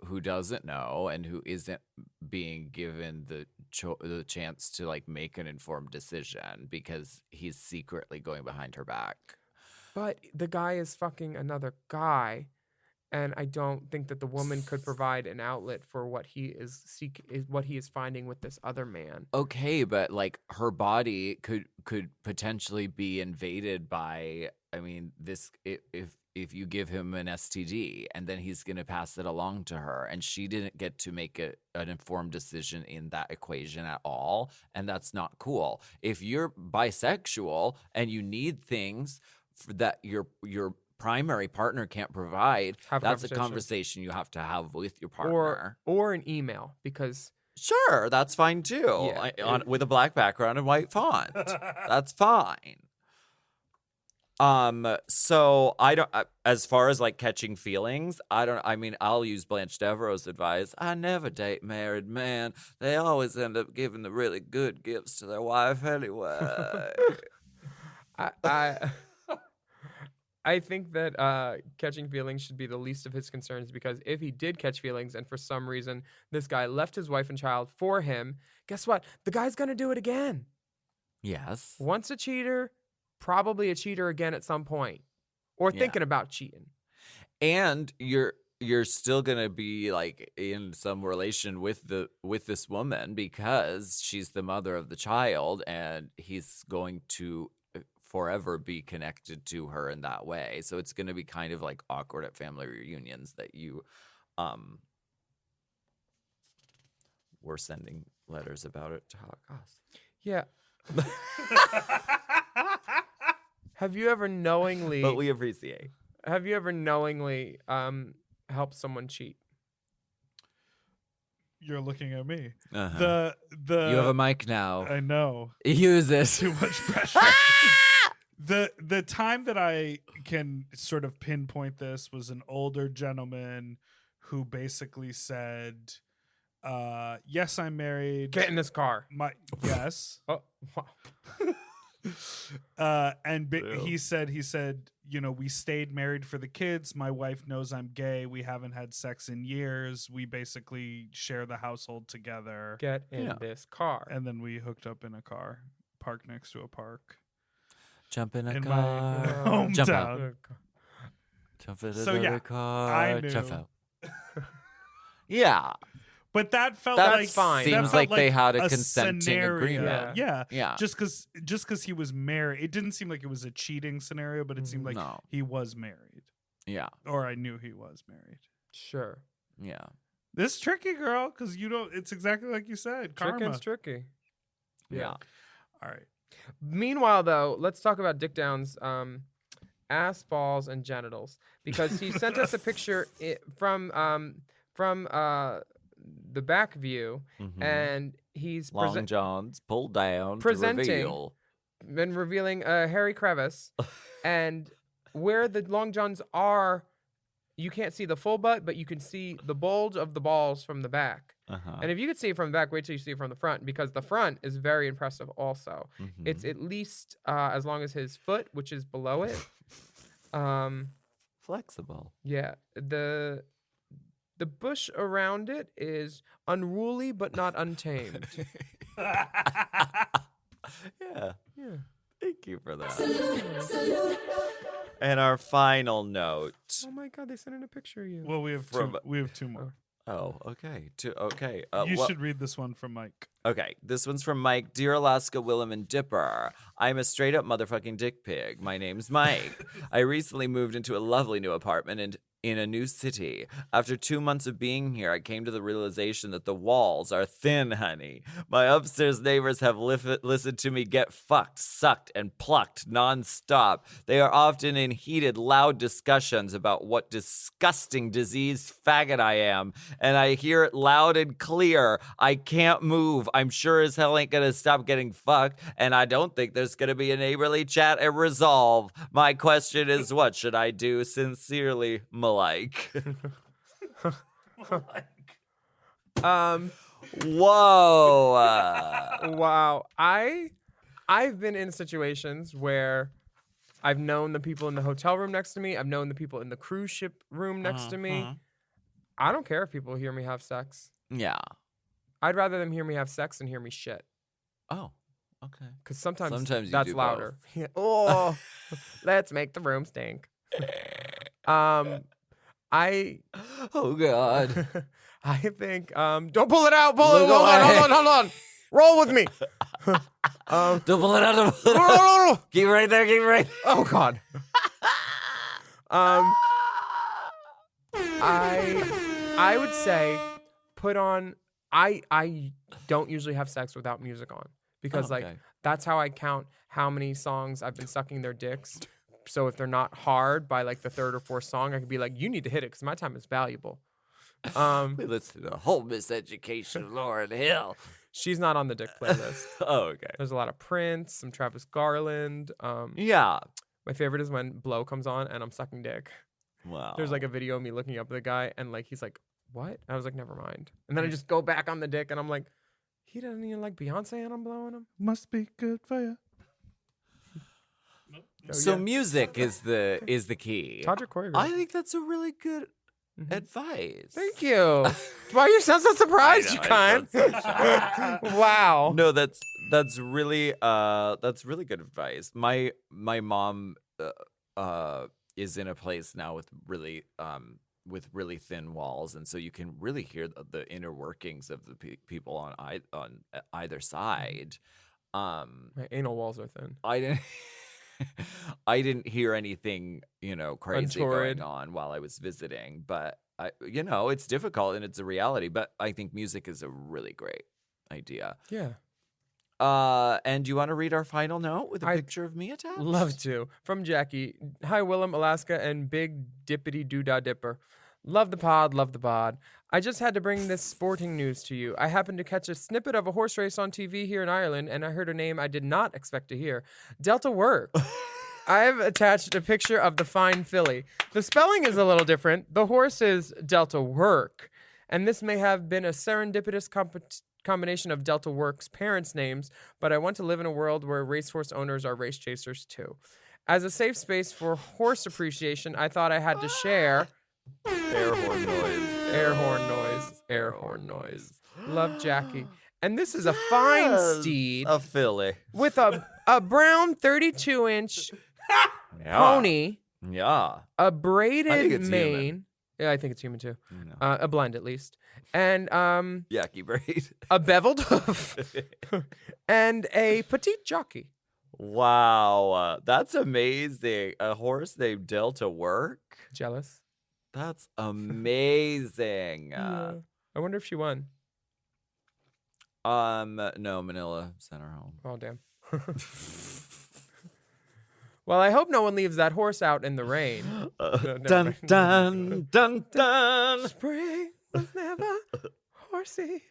who doesn't know and who isn't being given the chance to like make an informed decision because he's secretly going behind her back. but the guy is fucking another guy. And I don't think that the woman could provide an outlet for what he is what he is finding with this other man. Okay, but like her body could potentially be invaded by, I mean, this if you give him an STD and then he's going to pass it along to her, and she didn't get to make an informed decision in that equation at all, and that's not cool. If you're bisexual and you need things that your primary partner can't provide, that's a conversation you have to have with your partner. Or an email, because sure, that's fine too. Yeah, with a black background and white font. That's fine. So I don't, as far as like catching feelings, I'll use Blanche Devereaux's advice. I never date married men. They always end up giving the really good gifts to their wife anyway. I think that catching feelings should be the least of his concerns, because if he did catch feelings and for some reason this guy left his wife and child for him, guess what? The guy's going to do it again. Yes. Once a cheater, probably a cheater again at some point, or thinking about cheating. And you're still going to be like in some relation with this woman because she's the mother of the child, and he's going to forever be connected to her in that way. So it's going to be kind of like awkward at family reunions that you were sending letters about it to Goss. Yeah. Have you ever knowingly But we appreciate. Have you ever knowingly helped someone cheat? You're looking at me. Uh-huh. The You have a mic now. I know. Use it. Too much pressure. The time that I can sort of pinpoint this was an older gentleman who basically said, yes, I'm married. Get in this car. Yes. Oh, wow. He said, we stayed married for the kids. My wife knows I'm gay. We haven't had sex in years. We basically share the household together. Get in this car. And then we hooked up in a car, parked next to a park. Jump in a In my car. hometown. Jump out. Jump in So, another yeah, car. I knew. Jump out. Yeah. But that felt That's like fine. that Seems felt like they had a a consenting scenario. agreement. Yeah. Yeah. Just because he was married, it didn't seem like it was a cheating scenario, but it seemed like No. he was married, Yeah. or I knew he was married. Sure. Yeah. This is tricky, girl, because you don't. It's exactly like you said. Karma. Tricky. Tricky. Yeah. All right. Meanwhile, though, let's talk about Dick Down's ass, balls, and genitals, because he sent us a picture from the back view, and he's Long Johns pulled down presenting to reveal. been revealing a hairy crevice, and where the long johns are, you can't see the full butt, but you can see the bulge of the balls from the back. And if you could see it from the back, wait till you see it from the front, because the front is very impressive also. It's at least as long as his foot, which is below it. Flexible. Yeah, the bush around it is unruly but not untamed. Yeah. Yeah. Thank you for that. And our final note. Oh my God, they sent in a picture of you. Well, we have From- two. We have two more. Oh, okay. Okay. You should read this one from Mike. Okay, this one's from Mike. Dear Alaska, Willam, and Dipper, I'm a straight up motherfucking dick pig. My name's Mike. I recently moved into a lovely new apartment and in a new city. After 2 months of being here, I came to the realization that the walls are thin, honey. My upstairs neighbors have listened to me get fucked, sucked, and plucked nonstop. They are often in heated, loud discussions about what disgusting diseased faggot I am, and I hear it loud and clear. I can't move. I'm sure as hell ain't gonna stop getting fucked, and I don't think there's gonna be a neighborly chat and resolve. My question is, what should I do? Sincerely, Malik. Whoa. Wow. I've been in situations where I've known the people in the hotel room next to me. I've known the people in the cruise ship room next to me. I don't care if people hear me have sex. Yeah. I'd rather them hear me have sex than hear me shit. Oh, okay. Because sometimes you that's do louder. both. Yeah. Oh, let's make the room stink. Oh, God. I think don't pull it out. Hold on. Roll with me. Don't pull it out. Don't pull it out. Keep it right there. Keep it right there. Oh God. I would say put on. I don't usually have sex without music on because okay. that's how I count how many songs I've been sucking their dicks. So if they're not hard by like the third or fourth song, I could be like, you need to hit it because my time is valuable. We listened to the whole miseducation of Lauryn Hill. She's not on the dick playlist. Oh, okay. There's a lot of Prince, some Travis Garland. Yeah. My favorite is when Blow comes on and I'm sucking dick. Wow. There's like a video of me looking up at the guy and like he's like, what? I was like, never mind. And then I just go back on the dick and I'm like, he doesn't even like Beyonce and I'm blowing him. Must be good for you. So music is the key. Todrick choreography. I think that's a really good advice. Thank you. Why you sound so surprised, I you know, I cunt? Wow. No, that's really good advice. My mom is in a place now with really thin walls, and so you can really hear the inner workings of the people on either side. My anal walls are thin. I didn't hear anything, crazy Untoward. going on while I was visiting, but it's difficult and it's a reality, but I think music is a really great idea. Yeah. And do you want to read our final note with a I'd picture of me attached? Love to. From Jackie. Hi, Willam, Alaska, and Big Dippity Doodah Dipper. Love the pod, love the bod. I just had to bring this sporting news to you. I happened to catch a snippet of a horse race on TV here in Ireland, and I heard a name I did not expect to hear. Delta Work. I've attached a picture of the fine filly. The spelling is a little different. The horse is Delta Work, and this may have been a serendipitous combination of Delta Work's parents' names, but I want to live in a world where racehorse owners are race chasers too. As a safe space for horse appreciation, I thought I had to share Air horn noise. air horn noise, air horn noise. Love Jackie. And this is a fine steed A filly. with a brown 32-inch Yeah. pony, Yeah. a I think braided it's mane. human. Yeah, I think it's human too. You know. A blend at least. And Yucky braid. a beveled hoof and a petite jockey. Wow. That's amazing. A horse named Dill to work? Jealous. That's amazing. Yeah. I wonder if she won. No, Manila sent her home. Oh, damn. Well, I hope no one leaves that horse out in the rain. No, never Dun mind. dun dun dun. Spring was never horsey.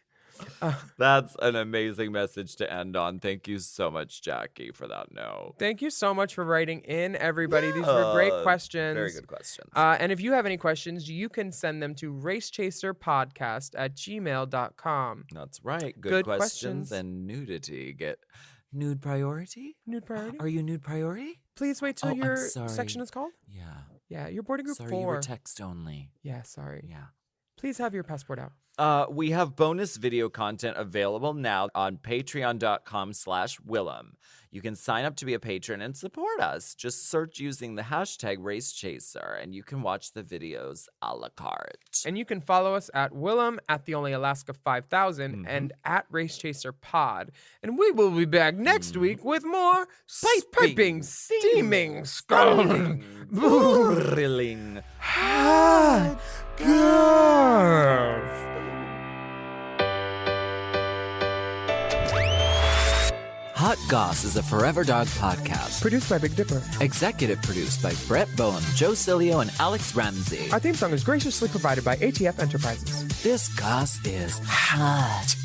That's an amazing message to end on. Thank you so much, Jackie, for that note. Thank you so much for writing in, everybody. These were great questions. Very good questions. And if you have any questions, you can send them to racechaserpodcast@gmail.com. That's right. Good good questions questions. and nudity get nude priority. Nude priority. Are you nude priority? Please wait till Oh, I'm your sorry. section is called. Yeah. Yeah, you're boarding group Sorry, 4. you were text only. Yeah, sorry. Yeah. Please have your passport out. We have bonus video content available now on patreon.com/Willam. You can sign up to be a patron and support us. Just search using the hashtag RaceChaser, and you can watch the videos a la carte. And you can follow us at Willam, at the Only Alaska 5000, and at Racechaser Pod. And we will be back next week with more piping, steaming, scalding, thrilling. hot girls. Hot Goss is a Forever Dog podcast. Produced by Big Dipper. Executive produced by Brett Boehm, Joe Cilio, and Alex Ramsey. Our theme song is graciously provided by ATF Enterprises. This Goss is hot